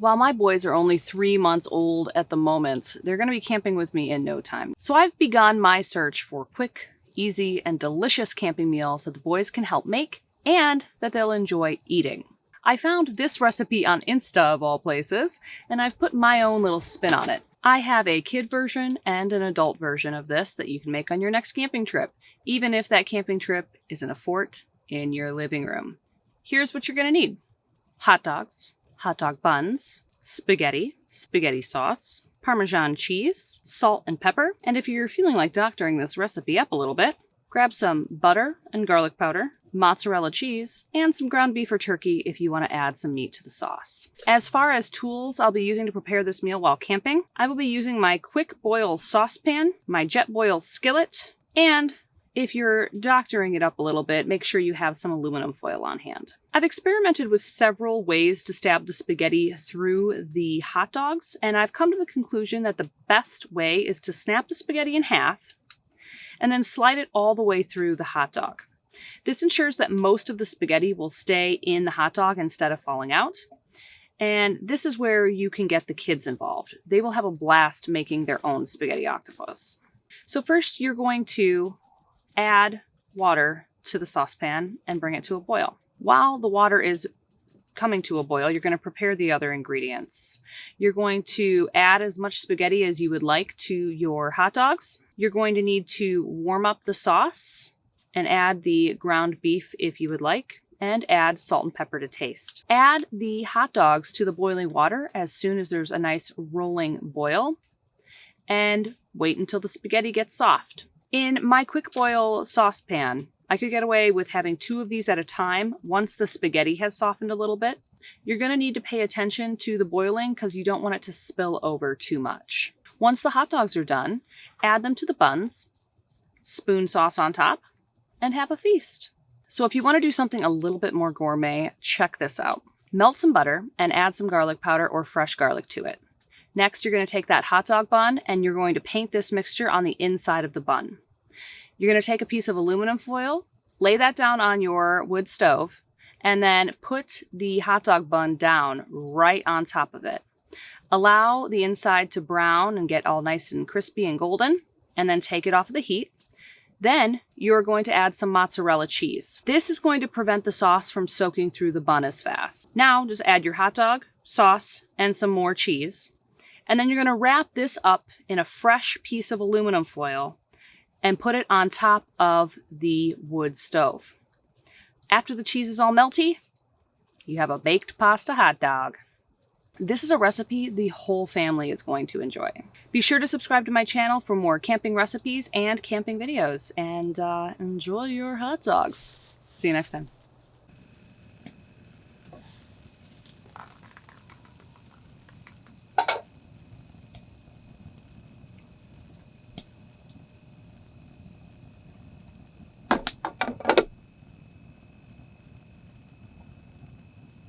While my boys are only 3 months old at the moment, they're going to be camping with me in no time. So I've begun my search for quick, easy, and delicious camping meals that the boys can help make and that they'll enjoy eating. I found this recipe on Insta of all places, and I've put my own little spin on it. I have a kid version and an adult version of this that you can make on your next camping trip, even if that camping trip is in a fort in your living room. Here's what you're going to need. Hot dogs, hot dog buns, spaghetti, spaghetti sauce, Parmesan cheese, salt and pepper, and if you're feeling like doctoring this recipe up a little bit, grab some butter and garlic powder, mozzarella cheese, and some ground beef or turkey if you want to add some meat to the sauce. As far as tools I'll be using to prepare this meal while camping, I will be using my quick boil saucepan, my jet boil skillet, and if you're doctoring it up a little bit, make sure you have some aluminum foil on hand. I've experimented with several ways to stab the spaghetti through the hot dogs, and I've come to the conclusion that the best way is to snap the spaghetti in half and then slide it all the way through the hot dog. This ensures that most of the spaghetti will stay in the hot dog instead of falling out. And this is where you can get the kids involved. They will have a blast making their own spaghetti octopus. So first you're going to add water to the saucepan and bring it to a boil. While the water is coming to a boil, you're going to prepare the other ingredients. You're going to add as much spaghetti as you would like to your hot dogs. You're going to need to warm up the sauce and add the ground beef if you would like, and add salt and pepper to taste. Add the hot dogs to the boiling water as soon as there's a nice rolling boil, and wait until the spaghetti gets soft. In my quick boil saucepan, I could get away with having 2 of these at a time once the spaghetti has softened a little bit. You're going to need to pay attention to the boiling because you don't want it to spill over too much. Once the hot dogs are done, add them to the buns, spoon sauce on top, and have a feast. So if you want to do something a little bit more gourmet, check this out. Melt some butter and add some garlic powder or fresh garlic to it. Next, you're going to take that hot dog bun and you're going to paint this mixture on the inside of the bun. You're going to take a piece of aluminum foil, lay that down on your wood stove, and then put the hot dog bun down right on top of it. Allow the inside to brown and get all nice and crispy and golden, and then take it off of the heat. Then you're going to add some mozzarella cheese. This is going to prevent the sauce from soaking through the bun as fast. Now just add your hot dog, sauce, and some more cheese. And then you're going to wrap this up in a fresh piece of aluminum foil and put it on top of the wood stove. After the cheese is all melty, you have a baked pasta hot dog. This is a recipe the whole family is going to enjoy. Be sure to subscribe to my channel for more camping recipes and camping videos, and enjoy your hot dogs. See you next time.